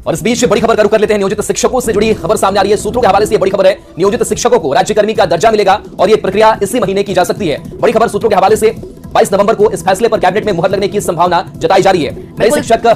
और इस बीच बड़ी खबर का रुख कर लेते हैं। नियोजित शिक्षकों से जुड़ी खबर सामने आ रही है। सूत्रों के हवाले से बड़ी खबर है, नियोजित शिक्षकों को राज्यकर्मी का दर्जा मिलेगा और यह प्रक्रिया इसी महीने की जा सकती है। बड़ी खबर सूत्रों के हवाले से 22 नवंबर को इस फैसले पर कैबिनेट में मुहर लगने की संभावना जताई जा रही है। नए शिक्षक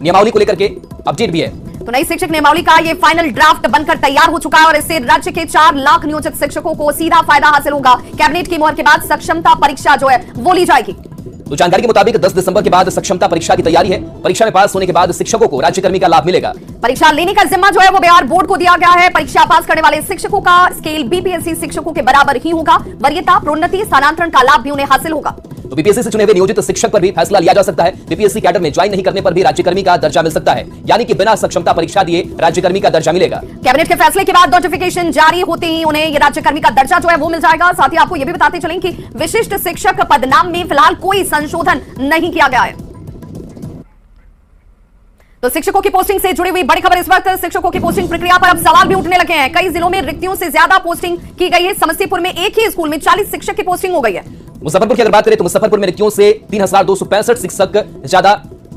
नियमावली को लेकर के अपडेट भी है। तो नई शिक्षक नियमावली का ये फाइनल ड्राफ्ट बनकर तैयार हो चुका है और इससे राज्य के 4 लाख नियोजित शिक्षकों को सीधा फायदा हासिल होगा। कैबिनेट की मुहर के बाद सक्षमता परीक्षा जो है वो ली जाएगी। तो जानकारी के मुताबिक 10 दिसंबर के बाद सक्षमता परीक्षा की तैयारी है। परीक्षा में पास होने के बाद शिक्षकों को राज्यकर्मी का लाभ मिलेगा। परीक्षा लेने का जिम्मा जो है वो बिहार बोर्ड को दिया गया है। परीक्षा पास करने वाले शिक्षकों का स्केल बीपीएससी शिक्षकों के बराबर ही होगा। वरीयता, प्रोन्नति, स्थानांतरण का लाभ भी उन्हें हासिल होगा। तो बीपीएससी से चुने हुए नियोजित शिक्षक पर भी फैसला लिया जा सकता है। बीपीएससी कैडर में ज्वाइन नहीं करने पर भी राज्यकर्मी का दर्जा मिल सकता है, यानी कि बिना सक्षमता परीक्षा दिए राज्यकर्मी का दर्जा मिलेगा। कैबिनेट के फैसले के बाद नोटिफिकेशन जारी होते ही उन्हें ये राज्यकर्मी का दर्जा जो है वो मिल जाएगा। साथ ही आपको ये भी बताते चलें कि विशिष्ट शिक्षक पदनाम में फिलहाल कोई संशोधन नहीं किया गया है। तो शिक्षकों की पोस्टिंग से जुड़ी हुई बड़ी खबर इस वक्त। शिक्षकों की पोस्टिंग प्रक्रिया पर अब सवाल भी उठने लगे हैं। कई जिलों में रिक्तियों से ज्यादा पोस्टिंग की गई है। समस्तीपुर में एक ही स्कूल में 40 शिक्षक की पोस्टिंग हो गई है। मुजफ्फरपुर की अगर बात करें तो मुजफ्फरपुर में रिक्तियों से 3265 शिक्षक ज्यादा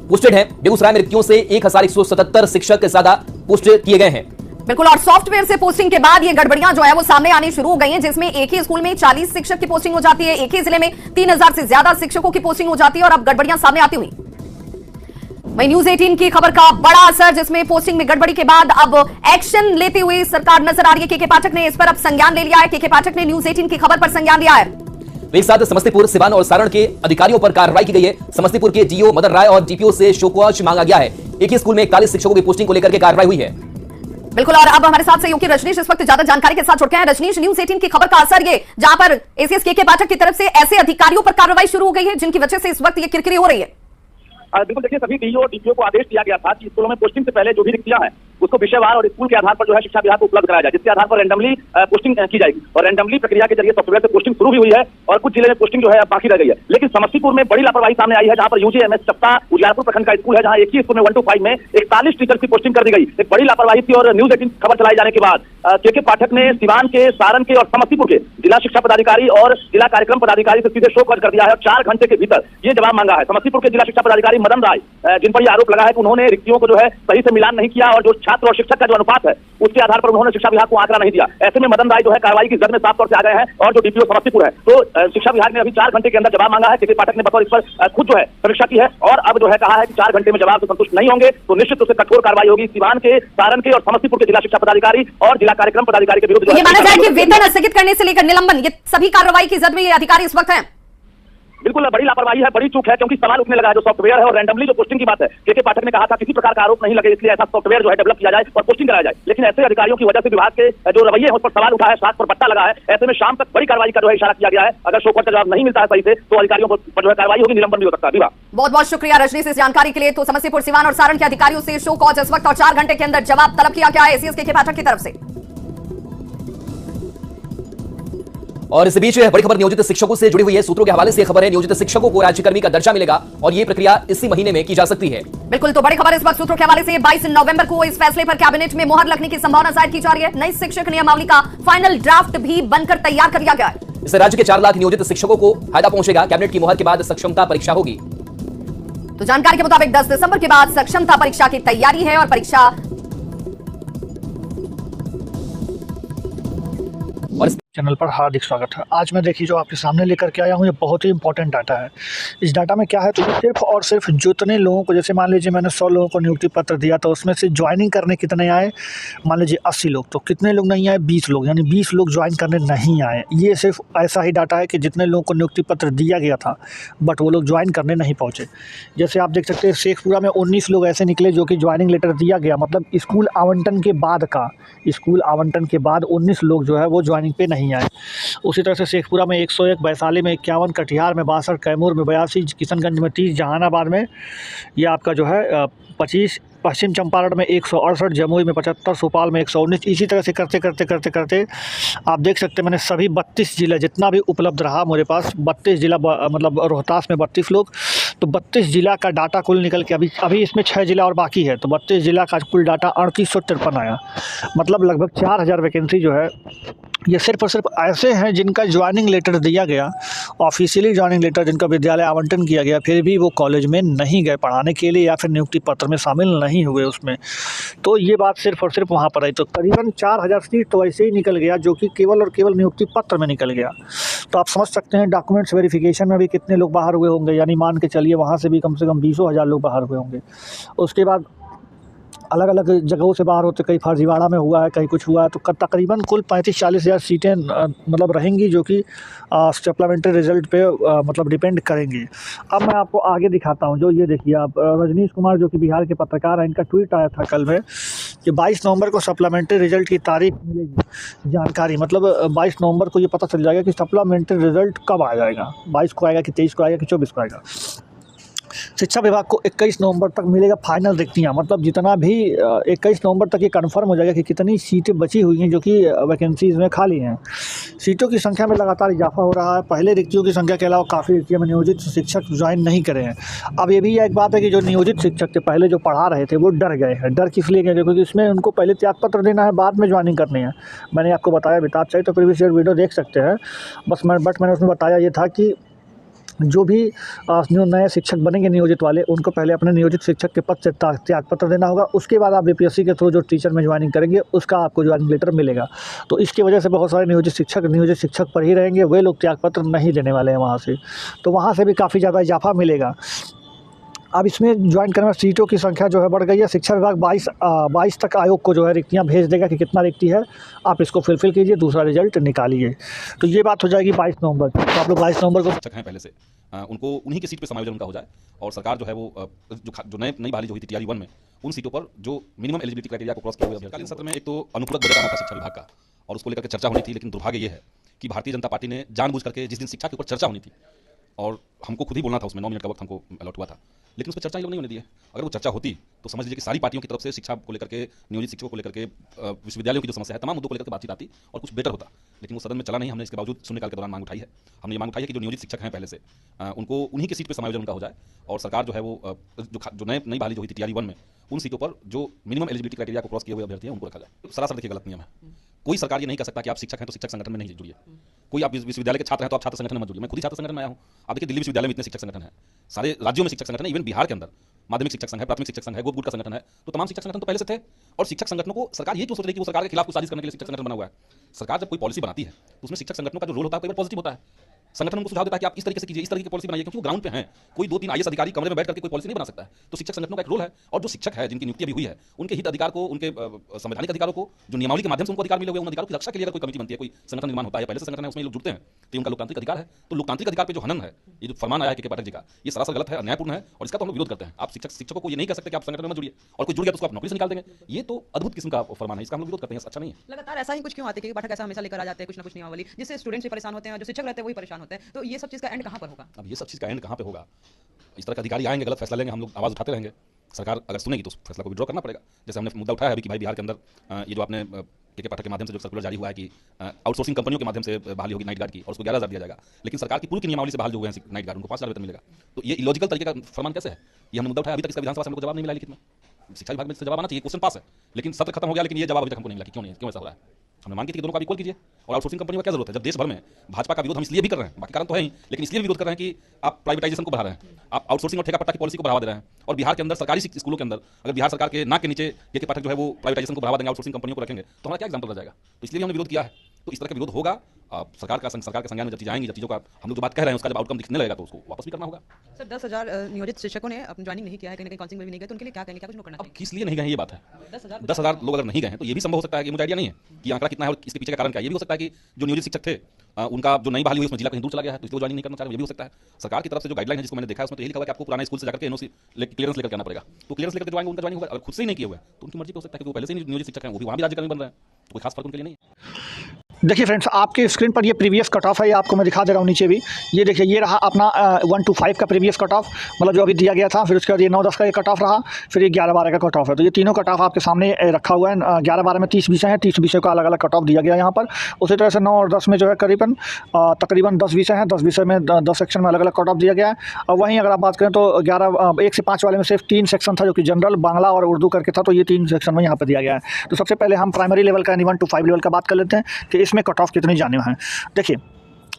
पोस्टेड हैं। बेगूसराय में रिक्तियों से 1177 शिक्षक ज्यादा पोस्ट किए गए हैं। बिल्कुल, और सॉफ्टवेयर से पोस्टिंग के बाद ये गड़बड़ियां जो है वो सामने आनी शुरू हो गई हैं, जिसमें एक ही स्कूल में 40 शिक्षक की पोस्टिंग हो जाती है, एक ही जिले में 3000 से ज्यादा शिक्षकों की पोस्टिंग हो जाती है और अब गड़बड़ियां सामने आती हुई। वहीं न्यूज 18 की खबर का बड़ा असर, जिसमें पोस्टिंग में गड़बड़ी के बाद अब एक्शन लेती हुई सरकार नजर आ रही है। केके पाठक ने इस पर अब संज्ञान ले लिया है। केके पाठक ने न्यूज 18 की खबर पर संज्ञान लिया है। एक साथ समस्तीपुर, सिवान और सारण के अधिकारियों पर कार्रवाई की गई है। समस्तीपुर के डीओ मदन राय और डीपीओ से शोकॉज मांगा गया है। एक ही स्कूल में 41 शिक्षकों की पोस्टिंग को लेकर के कार्रवाई हुई है। बिल्कुल, और अब हमारे साथ सहयोगी रजनीश इस वक्त ज्यादा जानकारी के साथ जुड़ गए हैं। रजनीश, न्यूज 18 की खबर का असर ये, जहां पर एसीएस केके पाठक की तरफ से ऐसे अधिकारियों पर कार्रवाई शुरू हो गई है जिनकी वजह से इस वक्त ये किरकिरी हो रही है। बिल्कुल, देखिए सभी डीओ डीपीओ को आदेश दिया गया था कि स्कूलों में पोस्टिंग से पहले जो भी रिक्तियां हैं उसको विषयवार और स्कूल के आधार पर जो है शिक्षा विभाग को उपलब्ध कराया जाए, जिसके आधार पर रैंडमली पोस्टिंग की जाएगी। और रैंडमली प्रक्रिया के जरिए सॉफ्टवेयर से पोस्टिंग शुरू भी हुई है और कुछ जिले में पोस्टिंग जो है बाकी रह गई है। लेकिन समस्तीपुर में बड़ी लापरवाही सामने आई है, जहां पर यूजीएमएस चप्पा उजियारपुर प्रखंड का स्कूल है, जहां एक ही स्कूल में 1 to 5 में 41 टीचर की पोस्टिंग कर दी गई। एक बड़ी लापरवाही थी और न्यूज 18 खबर चलाई जाने के बाद केके पाठक ने सिवान के, सारण के और समस्तीपुर के जिला शिक्षा पदाधिकारी और जिला कार्यक्रम पदाधिकारी से सीधे शोकॉज कर दिया है और 4 घंटे के भीतर ये जवाब मांगा है। समस्तीपुर के जिला शिक्षा पदाधिकारी मदन राय, जिन पर यह आरोप लगा है कि उन्होंने रिक्तियों को जो है सही से मिलान नहीं किया और जो छात्र और शिक्षक का जो अनुपात है उसके आधार पर उन्होंने शिक्षा विभाग को आंकड़ा नहीं दिया। ऐसे में मदन राय जो है कार्रवाई की जद में साफ तौर से आ गए हैं और जो डीपीओ समस्तीपुर है, तो शिक्षा विभाग ने अभी 4 घंटे के अंदर जवाब मांगा है। केके पाठक ने बतौर इस पर खुद जो है समीक्षा की है और अब जो है कहा है कि 4 घंटे में जवाब से संतुष्ट नहीं होंगे तो निश्चित रूप से कठोर कार्रवाई होगी। सिवान के, सारण के और समस्तीपुर के जिला शिक्षा पदाधिकारी और जिला कार्यक्रम पदाधिकारी के विरुद्ध। ये माना जाए कि वेतन स्थगित करने से लेकर निलंबन, ये सभी कार्रवाई की जद में ये अधिकारी इस वक्त हैं। बिल्कुल बड़ी लापरवाही है, बड़ी चूक है, क्योंकि सवाल उठने लगा है जो सॉफ्टवेयर है और रैंडमली जो पोस्टिंग की बात है। केके पाठक ने कहा था किसी प्रकार का आरोप नहीं लगे, इसलिए ऐसा सॉफ्टवेयर जो है डेवलप किया जाए और पोस्टिंग कराया जाए। लेकिन ऐसे अधिकारियों की वजह से विभाग के जो रवैये हैं उस पर सवाल उठा है, साथ पर पट्टा लगा है। ऐसे में शाम तक बड़ी कार्रवाई का जो है इशारा किया गया है। अगर शोकॉज का जवाब नहीं मिलता है सही से तो अधिकारियों पर जो है कार्रवाई होगी, निलंबन भी हो सकता है। बहुत बहुत शुक्रिया रजनीश इस जानकारी के लिए। तो समस्तीपुर, सिवान और सारण के अधिकारियों से शोकॉज इस वक्त और 4 घंटे के अंदर जवाब तलब किया गया है एसीएस केके पाठक की तरफ से। और इस बीच बड़ी खबर नियोजित शिक्षकों से जुड़ी हुई है। सूत्रों के हवाले से खबर है, नियोजित शिक्षकों को राज्यकर्मी का दर्जा मिलेगा और यह प्रक्रिया इसी महीने में की जा सकती है। बिल्कुल, तो बड़ी खबर इस वक्त सूत्रों के हवाले से 22 नवंबर को इस फैसले पर कैबिनेट में मुहर लगने की संभावना जाहिर की जा रही है। नई शिक्षक नियमावली का फाइनल ड्राफ्ट भी बनकर तैयार कर दिया गया है। इससे राज्य के 4 लाख नियोजित शिक्षकों को फायदा पहुंचेगा। कैबिनेट की मुहर के बाद सक्षमता परीक्षा होगी। तो जानकारी के मुताबिक 10 दिसंबर के बाद सक्षमता परीक्षा की तैयारी है और परीक्षा चैनल पर हार्दिक स्वागत है। आज मैं देखिए जो आपके सामने लेकर के आया हूँ, ये बहुत ही इंपॉर्टेंट डाटा है। इस डाटा में क्या है तो सिर्फ और सिर्फ जितने लोगों को, जैसे मान लीजिए मैंने 100 लोगों को नियुक्ति पत्र दिया तो उसमें से ज्वाइनिंग करने कितने आए, मान लीजिए 80 लोग, तो कितने लोग नहीं आए, 20 लोग, यानी 20 लोग ज्वाइन करने नहीं आए। ये सिर्फ ऐसा ही डाटा है कि जितने लोगों को नियुक्ति पत्र दिया गया था बट वो लोग ज्वाइन करने नहीं पहुँचे। जैसे आप देख सकते हैं शेखपुरा में 19 लोग ऐसे निकले जो कि ज्वाइनिंग लेटर दिया गया, मतलब स्कूल आवंटन के बाद का, स्कूल आवंटन के बाद 19 लोग जो है वो ज्वाइनिंग पे नहीं आए। उसी तरह से शेखपुरा में 101, वैशाली में 51, कटिहार में 62, कैमूर में 82, किशनगंज में 30, जहानाबाद में ये आपका जो है 25, पश्चिम चंपारण में 168, जमुई में 75, भोपाल में 119। इसी तरह से करते करते करते करते आप देख सकते हैं मैंने सभी 32 जिला जितना भी उपलब्ध रहा मेरे पास, 32 जिला, मतलब रोहतास में 32 लोग, तो 32 जिला का डाटा कुल निकल के अभी इसमें 6 जिला और बाकी है, तो 32 जिला का कुल डाटा 3853 आया। मतलब लगभग 4000 वैकेंसी जो है ये सिर्फ और सिर्फ ऐसे हैं जिनका ज्वाइनिंग लेटर दिया गया, ऑफिशियली ज्वाइनिंग लेटर जिनका विद्यालय आवंटन किया गया, फिर भी वो कॉलेज में नहीं गए पढ़ाने के लिए या फिर नियुक्ति पत्र में शामिल नहीं हुए उसमें। तो ये बात सिर्फ और सिर्फ वहाँ पर आई। तो करीबन 4000 सीट तो ऐसे ही निकल गया, जो कि केवल और केवल नियुक्ति पत्र में निकल गया। तो आप समझ सकते हैं डॉक्यूमेंट्स वेरिफिकेशन में भी कितने लोग बाहर हुए होंगे, यानी मान के चलिए वहाँ से भी कम से कम 20,000 लोग बाहर हुए होंगे। उसके बाद अलग अलग जगहों से बाहर होते, कहीं फर्जीवाड़ा में हुआ है, कहीं कुछ हुआ है। तो तकरीबन कुल 35-40 हज़ार सीटें मतलब रहेंगी, जो कि सप्लीमेंट्री रिजल्ट पे मतलब डिपेंड करेंगी। अब मैं आपको आगे दिखाता हूँ। जो ये देखिए आप, रजनीश कुमार जो कि बिहार के पत्रकार हैं, इनका ट्वीट आया था कल में कि 22 नवंबर को सप्लीमेंट्री रिजल्ट की तारीख मिलेगी। जानकारी मतलब 22 नवंबर को ये पता चल जाएगा कि सप्लीमेंट्री रिजल्ट कब आ जाएगा, 22 को आएगा कि 23 को आएगा कि 24 को आएगा। शिक्षा विभाग को 21 नवंबर तक मिलेगा फाइनल रिक्तियाँ, मतलब जितना भी 21 नवंबर तक ये कंफर्म हो जाएगा कि कितनी सीटें बची हुई हैं जो कि वैकेंसीज़ में खाली हैं। सीटों की संख्या में लगातार इजाफा हो रहा है। पहले रिक्तियों की संख्या के अलावा काफ़ी रिक्तियों में नियोजित शिक्षक ज्वाइन नहीं करे हैं। अब ये भी एक बात है कि जो नियोजित शिक्षक थे पहले जो पढ़ा रहे थे वो डर गए हैं। डर किस लिए गए? क्योंकि इसमें उनको पहले त्यागपत्र देना है, बाद में ज्वाइनिंग करनी है। मैंने आपको बताया भी, आप चाहिए तो प्रीवियस ईयर वीडियो देख सकते हैं। बट मैंने उसमें बताया ये था कि जो भी नए शिक्षक बनेंगे नियोजित वाले, उनको पहले अपने नियोजित शिक्षक के पद से त्यागपत्र देना होगा। उसके बाद आप बीपीएससी के थ्रू जो टीचर में ज्वाइनिंग करेंगे उसका आपको ज्वाइनिंग लेटर मिलेगा। तो इसकी वजह से बहुत सारे नियोजित शिक्षक पर ही रहेंगे, वे लोग त्यागपत्र नहीं देने वाले हैं वहाँ से। तो वहाँ से भी काफ़ी ज़्यादा इजाफा मिलेगा। अब इसमें ज्वाइन करने वाली सीटों की संख्या जो है बढ़ गई है। शिक्षा विभाग 22 तक आयोग को जो है रिक्तियाँ भेज देगा कि कितना रिक्ति है, आप इसको फिलफिल कीजिए, दूसरा रिजल्ट निकालिए। तो ये बात हो जाएगी 22 नवंबर। तो आप लोग 22 नवंबर को शिक्षक हैं पहले से, उनको उन्हीं की सीट पे समायोजन उनका हो जाए और सरकार जो है वो जो नई बहाली जो हुई थी टीआरई 1 में, उन सीटों पर जो मिनिमम एलिजिबिलिटी क्राइटेरिया को क्रॉस किए हुए अभ्यर्थी। सत्र में एक तो अनुपूरक बजट आना था शिक्षा विभाग का और उसको लेकर के चर्चा होनी थी, लेकिन दुर्भाग्य ये है कि भारतीय जनता पार्टी ने जानबूझ करके जिस दिन शिक्षा के ऊपर चर्चा होनी थी और हमको खुद ही बोलना था, उसमें 9 मिनट का वक्त हमको अलॉट हुआ था, लेकिन उस पर चर्चा ये लोग नहीं होने दिए। अगर वो चर्चा होती तो समझ लीजिए कि सारी पार्टियों की तरफ से शिक्षा को लेकर के, नियोजित शिक्षकों को लेकर के, विश्वविद्यालयों की जो समस्या है, तमाम मुद्दों को लेकर के बातचीत आती और कुछ बेटर होता। लेकिन वो सदन में चला नहीं। हमने इसके बावजूद शून्यकाल के दौरान मांग उठाई है। हमने ये मांग उठाई है कि जो नियोजित शिक्षक हैं पहले से, उनको उन्हीं की सीट पर समायोजन उनका हो जाए और सरकार जो है वो जो नई बहाली जो हुई थी टीआरई 1 में, उन सीटों पर जो मिनिमम एलिजिबिलिटी क्राइटेरिया को क्रॉस किए हुए अभ्यर्थी हैं उनको रखा जाए। सरासर देखिए गलत नियम है। कोई सरकार ये नहीं कह सकता कि आप शिक्षक हैं तो शिक्षक संगठन में नहीं जुड़िए। कोई आप विश्वविद्यालय के छात्र हैं तो आप छात्र संगठन में मत जुड़िए। मैं खुद ही छात्र संगठन में आया हूँ। आप देखिए दिल्ली विश्वविद्यालय में इतने शिक्षक संगठन हैं, सारे राज्यों में शिक्षक संगठन है, इवन बिहार के अंदर माध्यमिक शिक्षक संघ है, प्राथमिक शिक्षक संघ है, गोप गुट का संगठन है। तो तमाम शिक्षक संगठन तो पहले से थे और शिक्षक संगठनों को सरकार ये क्यों सोच रही है कि वो सरकार के खिलाफ कुछ साजिश करने के लिए शिक्षक संगठन बना हुआ है। सरकार जब कोई पॉलिसी बनाती है तो उसमें शिक्षक संगठनों का जो रोल होता है कई बार पॉजिटिव होता है। संगठन उनको सुझाव देता है कि आप इस तरीके से कीजिए, इस तरीके की पॉलिसी बनाइए, क्योंकि वो ग्राउंड पे हैं। कोई 2-3 आईएएस अधिकारी कमरे में बैठ करके कोई पॉलिसी नहीं बना सकता है। तो शिक्षक संगठनों का एक रोल है और जो शिक्षक है जिनकी नियुक्ति अभी हुई है, उनके हित अधिकार को, उनके संवैधानिक अधिकारों को, जो नियमावली के माध्यम से उनको अधिकार मिले हुए, उन अधिकारों की रक्षा के लिए अगर कोई कमेटी बनती है, कोई संगठन निर्माण होता है, पहले से संगठन है उसमें लोग जुड़ते हैं, तो उनका लोकतांत्रिक अधिकार है। तो लोकतांत्रिक अधिकार पे जो हनन है, ये जो फरमान आया है के पाठक जी का, ये सरासर गलत है, अन्यायपूर्ण है और इसका तो हम लोग विरोध करते हैं। आप शिक्षकों को ये नहीं कह सकते कि आप संगठन में मत जुड़िए और कोई जुड़ गया तो उसको आप नौकरी से निकाल देंगे। ये तो अद्भुत किस्म का फरमान है, इसका हम लोग विरोध करते हैं। अच्छा नहीं है। लगातार ऐसा ही कुछ क्यों आते हैं कि पाठक ऐसा हमेशा लेकर आ जाते हैं कुछ ना कुछ नियमावली, जिससे स्टूडेंट्स भी परेशान होते हैं, जो शिक्षक रहते हैं वही परेशान होते हैं। तो ये सब चीज़ का एंड कहाँ पर होगा? अब ये सब चीज़ का एंड कहाँ पे होगा? इस तरह के अधिकारी आएंगे, गलत फैसला लेंगे, हम लोग आवाज़ उठाते रहेंगे। सरकार अगर सुनेगी तो उस फैसला को विड्रॉ करना पड़ेगा। जैसे हमने मुद्दा उठाया अभी कि भाई बिहार के अंदर ये जो आपने के पाठक के माध्यम से जो सर्कुलर जारी हुआ है कि आउटसोर्सिंग कंपनियों के माध्यम से बहाली होगी नाइट गार्ड की और उसको 11,000 दिया जाएगा, लेकिन सरकार की पूरी की नियमावली से बहाल जो हुए हैं नाइट गार्ड उनको 5,000 वेतन मिलेगा। तो ये इलॉजिकल तरीके का फरमान कैसे है? ये हमने मुद्दा उठाया, अभी तक इसका विधानसभा से हमको जवाब नहीं मिला लिखित में। शिक्षा विभाग में इससे जवाब आना चाहिए। क्वेश्चन पास है लेकिन सत्र खत्म हो गया, लेकिन ये जवाब अभी तक हमको नहीं मिला कि क्यों नहीं, क्यों ऐसा हो रहा है। हमने मांग की थी कि दोनों का इक्वल कीजिए और आउटसोर्सिंग कंपनी का क्या जरूरत है जब देश भर में भाजपा का विरोध हम इसलिए भी कर रहे हैं, बाकी कारण तो है ही, लेकिन इसलिए विरोध कर रहे हैं कि आप प्राइवेटाइजेशन को बढ़ा रहे हैं, आप आउटसोर्सिंग और ठेका पट्टा की पॉलिसी को बढ़ावा दे रहे हैं। और बिहार के अंदर सरकारी स्कूलों के अंदर अगर बिहार सरकार के नाक के नीचे ये पाठक जो है वो प्राइवेटाइजेशन को बढ़ावा देंगे, आउटसोर्सिंग कंपनियों को रखेंगे, तो हमारा क्या एग्जाम्पल रह जाएगा। तो इसलिए हमने विरोध किया है। तो इस तरह का विरोध होगा। सरकार के संज्ञान में जब चीज़ें आएंगी, जब चीज़ों का हम लोग जो बात कह रहे हैं उसका जब आउटकम दिखने लगेगा तो उसको वापस भी करना होगा। सर 10,000 नियोजित शिक्षकों ने अपनी ज्वाइनिंग नहीं किया है, कहीं ना कहीं काउंसिलिंग में भी नहीं गए, तो उनके लिए क्या करेंगे, क्या कुछ करना अब किस लिए नहीं गए ये बात है। 10,000 लोग अगर नहीं गए हैं तो ये भी संभव हो सकता है कि मुझे आइडिया नहीं है कि आंकड़ा कितना है और इसके पीछे का कारण क्या है। ये भी हो सकता है कि जो नियोजित शिक्षक थे उनका जो नई बहाली हुई उसमें जिला कहीं दूर चला गया है तो इसको ज्वाइनिंग नहीं करना चाह रहे, ये भी हो सकता है। सरकार की तरफ से जो गाइडलाइन है जिसको मैंने देखा है उसमें तो यही लिखा हुआ है कि आपको पुराने स्कूल से जाकर के एनओसी क्लियरेंस लेकर आना पड़ेगा। तो क्लियरेंस लेकर ज्वाइनिंग उनका ज्वाइनिंग होगा। और खुद से ही नहीं किया हुआ है तो उनकी मर्जी हो सकता है कि वो पहले से ही नियोजित शिक्षक हैं, वो भी वहाँ भी राज्यकर्मी बन रहे हैं, तो कोई खास फर्क उनके लिए नहीं है। देखिए फ्रेंड्स, आपके स्क्रीन पर ये प्रीवियस कट ऑफ है, ये आपको मैं दिखा दे रहा हूँ नीचे भी। ये देखिए, ये रहा अपना 1 to 5 का प्रीवियस कट ऑफ, मतलब जो अभी दिया गया था। फिर उसके बाद ये 9-10 का ये कट ऑफ रहा, फिर ये 11-12 का कट ऑफ है। तो ये तीनों कट ऑफ आपके सामने रखा हुआ है। 11-12 में 30 विषय हैं, 30 विषयों का अलग अलग कट ऑफ दिया गया यहाँ पर। उसी तरह से 9 और 10 में जो है तकरीबन 10 विषय हैं, 10 विषय में 10 सेक्शन में अलग अलग कट ऑफ दिया गया है। और वहीं अगर आप बात करें तो 1 से 5 वाले में सिर्फ 3 सेक्शन था, जो कि जनरल, बांग्ला और उर्दू करके था। तो ये 3 सेक्शन में यहाँ पर दिया गया है। तो सबसे पहले हम प्राइमरी लेवल का यानी 1 to 5 लेवल का बात कर लेते हैं कि इसमें कट ऑफ कितनी जाने हैं। देखिए,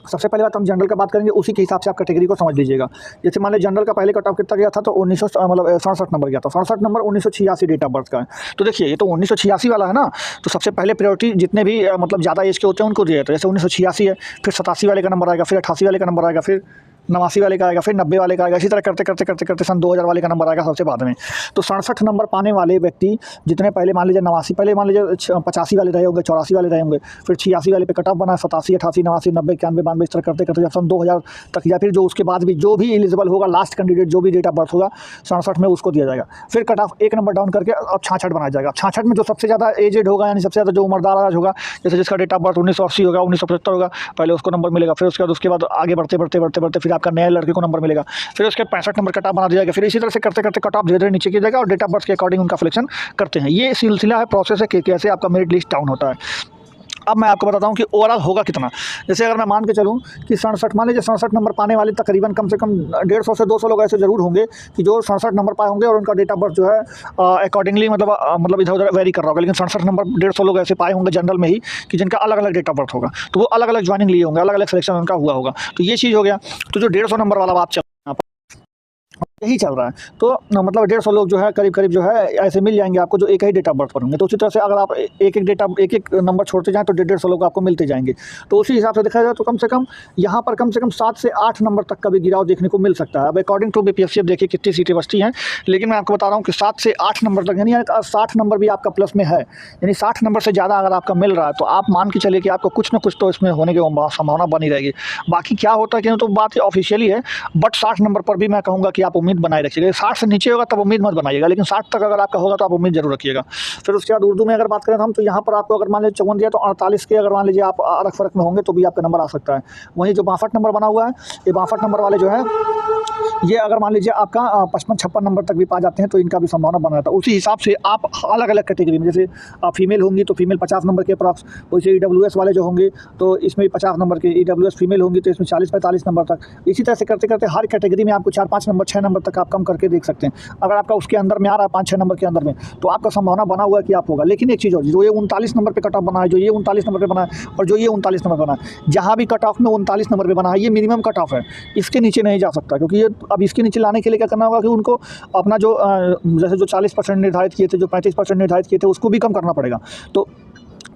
सबसे पहले बात हम जनरल का बात करेंगे, उसी के हिसाब से आप कैटेगरी को समझ लीजिएगा। जैसे मान लीजिए जनरल का पहले कट ऑफ कितना गया था, तो 1967 नंबर गया था। 67 नंबर 1986 डेट ऑफ बर्थ का है। तो देखिए, ये तो 1986 वाला है ना, तो सबसे पहले प्रायोरिटी जितने भी मतलब ज़्यादा एज के होते हैं उनको दिया जाता है। जैसे 1986 है, फिर 87 वाले का नंबर आएगा, फिर 88 वाले का नंबर आएगा, फिर 89 वाले का आएगा, फिर 90 वाले का आएगा। इसी तरह करते करते करते करते सन 2000 वाले का नंबर आएगा सबसे बाद में। तो 67 नंबर पाने वाले व्यक्ति जितने पहले मान लीजिए 89, पहले मान लीजिए 85 वाले रहे होंगे, 84 वाले रहे होंगे, फिर 86 वाले पे कट ऑफ बना, 87, 88, 89, 90, 91, 92 इस तरह करते करते जब सन 2000 तक, या फिर जो उसके बाद भी जो भी एलिजिबल होगा लास्ट कैंडिडेट जो भी डेट ऑफ बर्थ होगा 67 में उसको दिया जाएगा। फिर कट ऑफ एक नंबर डाउन करके अब 66 बनाया जाएगा। 66 में जो सबसे ज़्यादा एजेड होगा, यानी सबसे ज़्यादा जो उम्रदार होगा, जैसे जिसका डेट ऑफ बर्थ 1980 होगा, 1975 होगा, पहले उसको नंबर मिलेगा। फिर उसके बाद आगे बढ़ते बढ़ते बढ़ते बढ़ते फिर आपका नए लड़के को नंबर मिलेगा। फिर उसके 65 नंबर कट ऑफ बना दिया जाएगा। फिर इसी तरह से करते करते कट ऑफ धीरे धीरे नीचे की जाएगा और डेट ऑफ बर्थ के अकॉर्डिंग उनका सिलेक्शन करते हैं। ये सिलसिला है, प्रोसेस है कि कैसे आपका मेरिट लिस्ट डाउन होता है। अब मैं आपको बताता हूँ कि ओवरऑल होगा कितना। जैसे अगर मैं मान के चलूँ कि 67, मान लीजिए 67 नंबर पाने वाले तकरीबन कम से कम 150 से 200 लोग ऐसे ज़रूर होंगे कि जो 67 नंबर पाए होंगे और उनका डेट ऑफ बर्थ जो है अकॉर्डिंगली मतलब इधर उधर वेरी कर रहा होगा। लेकिन 67 नंबर 150 लोग ऐसे पाए होंगे जनरल में ही कि जिनका अलग अलग डेट ऑफ बर्थ होगा, तो वो अलग अलग ज्वाइनिंग लिए होंगे, अलग अलग सिलेक्शन उनका हुआ होगा। तो ये चीज़ हो गया। तो जो 150 नंबर वाला बात यही चल रहा है, तो मतलब 150 लोग जो है करीब करीब जो है ऐसे मिल जाएंगे आपको जो एक ही डेट ऑफ बर्थ पर होंगे। तो उसी तरह से अगर आप एक एक नंबर छोड़ते जाएँ तो 150 लोग आपको मिलते जाएंगे। तो उसी हिसाब से देखा जाए तो कम से कम यहाँ पर कम से कम 7 से 8 नंबर तक का भी गिराव देखने को मिल सकता है। अब अकॉर्डिंग टू BPSC देखिए कितनी सीटें बचती हैं, लेकिन मैं आपको बता रहा हूँ कि 7 से 8 नंबर तक, यानी 60 नंबर भी आपका प्लस में है, यानी 60 नंबर से ज़्यादा अगर आपका मिल रहा है तो आप मान के चलिए कि आपको कुछ ना कुछ तो इसमें होने की संभावना बनी रहेगी। बाकी क्या होता है कि तो बात ऑफिशियली है, बट 60 नंबर पर भी मैं कहूँगा कि आप उम्मीद बनाए रखिएगा। 60 से नीचे होगा तब उम्मीद मत बनाइएगा, लेकिन 60 तक अगर आपका होगा तो आप उम्मीद जरूर रखिएगा। फिर उसके बाद उर्दू में अगर बात करें हम, तो यहाँ पर आपको अगर मान लीजिए 54 दिया तो 48 के अगर मान लीजिए आप अरक फ़र्क में होंगे तो भी आपका नंबर आ सकता है। वहीं जो 62 नंबर बना हुआ है, ये 62 नंबर वाले जो है ये अगर मान लीजिए आपका 55-56 नंबर तक भी पा जाते हैं तो इनका भी संभावना बना रहता है। उसी हिसाब से आप अलग अलग कैटेगरी में, जैसे फीमेल होंगी तो फीमेल 50 नंबर के अप्रॉक्स, वैसे EWS वाले जो होंगे तो इसमें भी 50 नंबर के, EWS फीमेल होंगी तो इसमें 40-45 नंबर तक। इसी तरह से करते करते हर कैटेगरी में आपको 4-5 नंबर 6 नंबर तक आप कम करके देख सकते हैं। अगर आपका उसके अंदर में आ रहा है 5-6 नंबर के अंदर में, तो आपका संभावना बना हुआ है कि आप होगा। लेकिन एक चीज़ और, जो ये 39 नंबर पे कट ऑफ बना है, जो ये 39 नंबर पे बना है और जो ये 39 नंबर बना है, जहाँ भी कट ऑफ में 39 नंबर पे बना है, ये मिनिमम कट ऑफ है, इसके नीचे नहीं जा सकता। क्योंकि ये अब इसके नीचे लाने के लिए क्या करना होगा कि उनको अपना जो जैसे जो 40% निर्धारित किए थे, जो 35% निर्धारित किए थे, उसको भी कम करना पड़ेगा। तो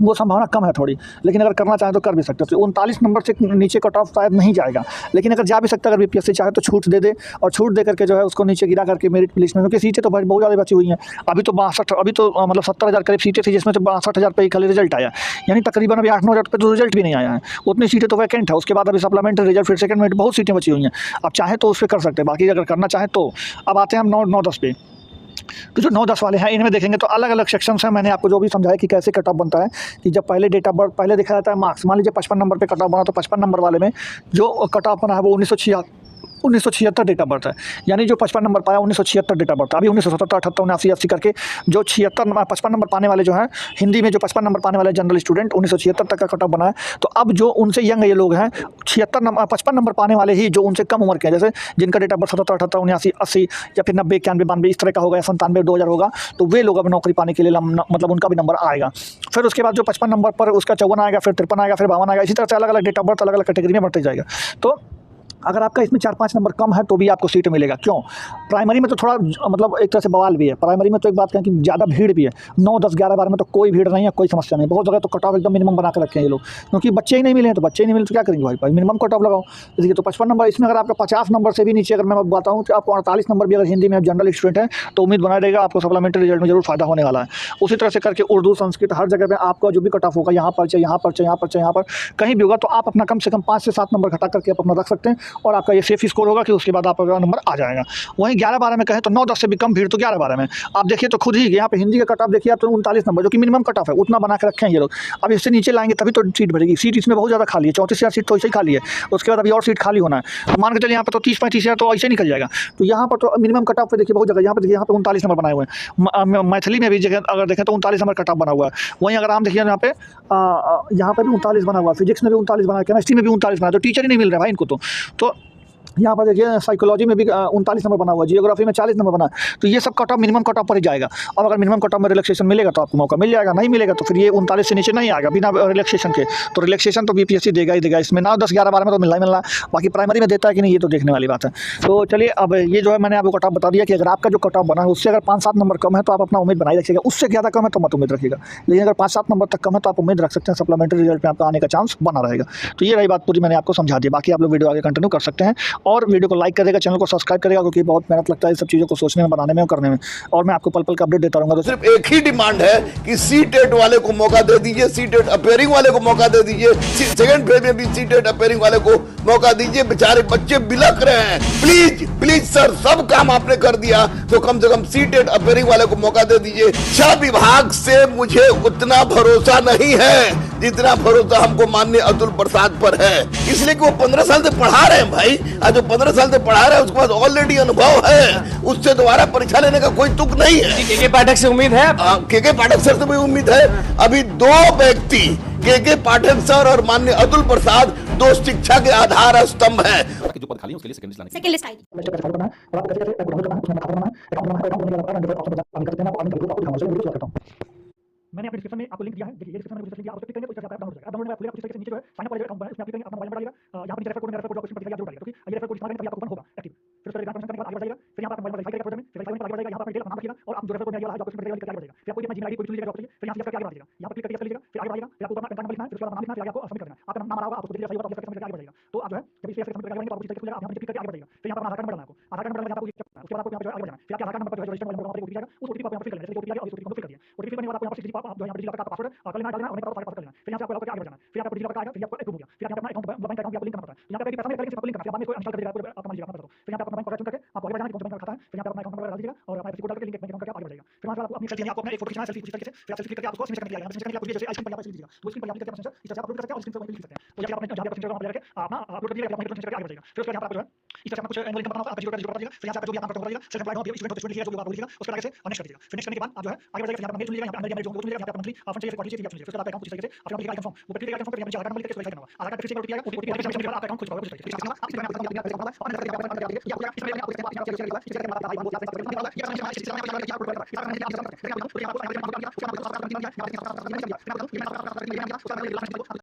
वो संभावना कम है थोड़ी, लेकिन अगर करना चाहें तो कर भी सकते हो। तो 39 नंबर से नीचे कट ऑफ शायद नहीं जाएगा, लेकिन अगर जा भी सकता है, अगर BPSC चाहे तो छूट दे दे, और छूट दे करके जो है उसको नीचे गिरा करके मेरिट लिस्ट में, क्योंकि सीटें तो बहुत ज़्यादा बची हुई हैं। अभी तो 62, अभी तो मतलब 70,000 करीब सीटें थी, जिसमें से 62,000 पे ही खाली रिजल्ट आया, यानी तकरीबन अभी 8-9 हज़ार पे तो रिजल्ट भी नहीं आया है। उतनी सीटें तो वैकेंट है। उसके बाद अभी सप्लीमेंट्री रिजल्ट, फिर सेकंड में बहुत सीटें बची हुई हैं। आप चाहें तो उस पर कर सकते हैं, बाकी अगर करना चाहें तो। अब आते हैं हम 9-10 पे। तो जो 9-10 वाले हैं इनमें देखेंगे तो अलग अलग सेक्शंस हैं। मैंने आपको जो भी समझाया कि कैसे कट ऑफ बनता है, कि जब पहले डेट ऑफ बर्थ पहले देखा जाता है मार्क्स, मान लीजिए 55 नंबर पे कट ऑफ बना, तो 55 नंबर वाले में जो कट ऑफ बना है वो 1976 डेट ऑफ बर्थ है, यानी जो 55 नंबर पाया 1976 डेट ऑफ बर्थ। अभी 1977, 78, 79, 80 करके जो 56 नंबर पाने वाले जो हैं, हिंदी में जो 55 नंबर पाने वाले जनरल स्टूडेंट 1976 तक का कट ऑफ बना है। तो अब जो उनसे यंग ये लोग हैं 55 नंबर पाने वाले ही, जो उनसे कम उम्र के हैं, जैसे जिनका डेट ऑफ बर्थ 77, 78, 79, 80 या फिर 90, 91, 92 इस तरह का होगा, या 97, 2000 होगा, तो वे लोग अब नौकरी पाने के लिए मतलब उनका भी नंबर आएगा। फिर उसके बाद जो 55 नंबर पर उसका 54 आएगा, फिर 53 आएगा, फिर 52 आएगा। इसी तरह से अलग अलग डेट ऑफ बर्थ अलग अलग कैटेगरी में बढ़ते जाएगा। तो अगर आपका इसमें 4-5 नंबर कम है तो भी आपको सीट मिलेगा। क्यों? प्राइमरी में तो थोड़ा मतलब एक तरह से बवाल भी है। प्राइमरी में तो एक बात कहें कि ज़्यादा भीड़ भी है। 9, 10, 11, 12 में तो कोई भीड़ नहीं है, कोई समस्या नहीं। बहुत जगह तो कट ऑफ एकदम मिनिमम बना के रखे हैं ये लोग, क्योंकि बच्चे ही नहीं मिले हैं। तो बच्चे ही नहीं मिले तो क्या करेंगे भाई, मिनिमम कट ऑफ लगाओ। जैसे तो 55 नंबर, इसमें अगर आपका 50 नंबर से भी नीचे अगर मैं बताऊँ कि आपको 48 नंबर भी अगर हिंदी में जनरल स्टूडेंट है तो उम्मीद बना रहेगा, आपको सप्लीमेंट्री रिजल्ट में जरूर फायदा होने वाला है। उसी तरह से करके उर्दू, संस्कृत, हर जगह पर आपका जो भी कट ऑफ होगा, यहाँ पर चाहे यहाँ पर चाहे यहाँ पर चाहे यहाँ पर कहीं भी होगा, तो आप अपना कम से कम 5 से 7 नंबर घटा करके आप अपना रख सकते हैं, और आपका ये सेफ स्कोर होगा कि उसके बाद आपका नंबर आ जाएगा। वहीं 11-12 में कहें तो 9-10 से भी कम भीड़ तो 11-12 में आप देखिए तो खुद ही यहाँ पे हिंदी का कट ऑफ देखिए आप तो 39 नंबर, जो कि मिनिमम कट ऑफ है, उतना बना के रखे हैं ये लोग। अब इससे नीचे लाएंगे तभी तो सीट बढ़ेगी। सीट इसमें बहुत ज़्यादा खाली है, 34,000 सीट तो ऐसे ही खाली है। उसके बाद अभी और सीट खाली होना है, तो मान के चलिए यहाँ पर तो 30-35,000 तो ऐसे निकल जाएगा। तो यहाँ पर तो मिनिमम कट ऑफ पे देखिए बहुत जगह, यहाँ पर देखिए यहाँ पे 39 नंबर बनाए हुए हैं। मैथिली में भी जगह अगर देखें तो 39 नंबर कट ऑफ बना हुआ है। वहीं अगर आप देखिए यहाँ पे भी 39 बना हुआ है, फिजिक्स में भी 39 बना है, केमिस्ट्री में भी 39 बना है। तो टीचर ही नहीं मिल रहा है भाई इनको तो यहाँ पर देखिए साइकोलॉजी में भी 39 नंबर बना हुआ है, जियोग्राफी में 40 नंबर बना है, तो ये सब cut off minimum cut off पर ही जाएगा। अब अगर मिनिमम कट ऑफ में रिलैक्सेशन मिलेगा तो आपको मौका मिल जाएगा, नहीं मिलेगा तो फिर ये 39 से नीचे नहीं आएगा बिना रिलैक्सेशन के। तो रिलैक्सेशन तो बीपीएससी देगा ही देगा, इसमें 9, 10, 11, 12 में तो मिलना ही मिलना है। बाकी प्राइमरी में देता है कि नहीं ये तो देखने वाली बात है। तो चलिए अब ये जो है मैंने आपको कट ऑफ बता दिया कि अगर आपका जो कट ऑफ बना है उससे अगर 5-7 नंबर कम है तो आप अपना उम्मीद बनाए रखिएगा, उससे ज़्यादा कम है तो मत उम्मीद रखिएगा। लेकिन अगर 5-7 नंबर तक कम है तो आप उम्मीद रख सकते हैं, सप्लीमेंट्री रिजल्ट में आपका आने का चांस बना रहेगा। तो ये रही बात पूरी, मैंने आपको समझा दी। बाकी आप लोग वीडियो आगे कंटिन्यू कर सकते हैं और वीडियो को लाइक करेगा, चैनल को सब्सक्राइब करेगा, क्योंकि बहुत मेहनत लगता है सब चीज़ों को सोचने में, बनाने में और करने में। और मैं आपको पल पल का अपडेट देता रहूँगा। तो सिर्फ एक ही डिमांड है कि सीटेट वाले को मौका दे दीजिए, सीटेट अपेयरिंग वाले को मौका दे दीजिए, सेकंड फेज में भी सीटेट अपेयरिंग वाले को मौका दीजिए। बेचारे बच्चे बिलक रहे हैं। प्लीज प्लीज सर, सब काम आपने कर दिया तो कम से कम सीटेट अपेयरिंग वाले को मौका दे दीजिए। शिक्षा विभाग से मुझे उतना भरोसा नहीं है जितना भरोसा हमको माननीय अतुल प्रसाद पर है, इसलिए कि वो 15 साल से पढ़ा रहे हैं भाई। आज जो 15 साल से पढ़ा रहे हैं उसके बाद ऑलरेडी अनुभव है, उससे दोबारा परीक्षा लेने का कोई तुक नहीं है। के पाठक से उम्मीद है, के पाठक सर से भी उम्मीद है। अभी 2 व्यक्ति के पाठक सर और माननीय अतुल प्रसाद 2 शिक्षा के आधार स्तंभ है। जो पद खाली है उसके लिए सेकंड लिस्ट सेकंड लिस्ट आएगी। मैंने अपने डिस्क्रिप्शन में आपको लिंक दिया है, देखिए ये डिस्क्रिप्शन में लिंक दिया, आप उस पर क्लिक करेंगे तो इसका डाउनलोड हो जाएगा। डाउनलोड में आपको नीचे जो है साइन अप वाला अकाउंट है, उसमें आप क्लिक करेंगे, अपना मोबाइल नंबर डालिएगा, यहाँ पर रेफर कोड क्वेश्चन पड़ेगा जरूर डालिएगा, क्योंकि ये रेफर कोड इस्तेमाल करेंगे तभी आपको ओपन होगा एक्टिव। फिर उसके बाद करने के बाद आगे बढ़ाइएगा, फिर यहाँ पर मोबाइल वेरीफाई करेगा प्रोजेक्ट में, वेरीफाई करने के बाद आगे बढ़ाइएगा, यहाँ पर डिटेल नाम रखिएगा और आप जो रेफर कोड आगे वाला जो क्वेश्चन पड़ेगा आगे बढ़ाइएगा। फिर आपको ये जीमेल आईडी कोई चुन लीजिएगा, फिर यहाँ से करके आगे बढ़ाइएगा, यहाँ पर क्लिक करके लीजिएगा, फिर आगे बढ़ाइएगा, फिर आपको अपना पैन कार्ड नंबर लिखना है, फिर उसके बाद नाम लिखना है, फिर आपको सबमिट करना है। आपका नाम आ रहा होगा, आपको सही होगा तो सबमिट करके आगे बढ़ाइएगा। तो आप जो है जब इसे सबमिट करके आगे बढ़ेंगे तो आपको इस तरीके से खुलेगा, आप यहाँ पर क्लिक करके आगे बढ़ाइएगा। फिर यहाँ पर आधार कार्ड नंबर डालना है, आपको आधार कार्ड नंबर डालना है, उसके बाद आपको यहाँ पर आगे बढ़ना है। फिर आपके आधार कार्ड नंबर पर जो रजिस्टर मोबाइल नंबर पर ओटीपी जाएगा, उस ओटीपी को आप यहाँ पर फिल करना है, जैसे ओटीपी आएगा और इस ओटीपी को फिल कर दिया। ओटीपी करने के बाद आपको यहाँ पर आप जो यहाँ पर डिजिटल का पासवर्ड और कल डालना है और नहीं पासवर्ड कर लेना। फिर यहाँ से आपको लॉग करके आगे बढ़ना है, फिर आपको डिजिटल का आएगा, फिर आपको अप्रूव हो गया, फिर आपको अपना अकाउंट बैंक अकाउंट आपको लिंक करना पड़ता है। यहाँ पे पैसा नहीं करेंगे, सिर्फ लिंक करना है, बाद में इसको इंस्टॉल कर देगा आप मान लीजिए अपना। फिर यहाँ पे अपना बैंक चुन करके आपको आगे बढ़ना है, कौन सा बैंक खाता है, फिर यहाँ पे अपना अकाउंट नंबर डाल दीजिएगा और अपना कोड डाल के लिंक बैंक अकाउंट करके आगे बढ़ेगा। फिर वहाँ से आपको अपनी सेल्फी, आपको अपना एक फोटो खींचना है, सेल्फी कुछ तरीके से, फिर आप सेल्फी करके आपको सिग्नेचर करके आएगा, सिग्नेचर करके आपको जैसे आइकन पर यहाँ पर लीजिएगा, तो स्क्रीन पर यहाँ करके आप इस तरह से आप अपलोड कर सकते हैं और स्क्रीन पर लिख सकते हैं। तो जब आपने जहाँ पर सिग्नेचर करके अपना अपलोड कर दिया, अपना सिग्नेचर करके आगे बढ़ेगा। फिर उसके बाद यहाँ पर आपको जो है इस तरह से कुछ एनुअल इनकम बनाना होगा, आप जीरो कर दीजिएगा। फिर यहाँ पे जो भी आप करते हो सेल्फ एम्प्लॉयड हो, स्टूडेंट हो, स्टूडेंट जो भी आप बोलिएगा उसके आगे से नेक्स्ट कर दीजिएगा। फिर नेक्स्ट करने के बाद आप जो है आगे बढ़ेगा, फिर यहाँ पर मेल चुन लीजिएगा, यहाँ पे मेल जो मिलेगा, यहाँ पे मंथली फंड चाहिए, रिकॉर्ड चाहिए, फिर उसके बाद अकाउंट कुछ तरीके से आप यहाँ आइकन फॉर्म वो क्लिक करके आइकन फॉर्म पर यहाँ पे आधार कार्ड नंबर लिख के वेरीफाई करना होगा। आधार कार्ड फिर से ओटीपी आएगा, ओटीपी आने के बाद आपका अकाउंट खुल जाएगा कुछ तरीके से। आप इसमें अपना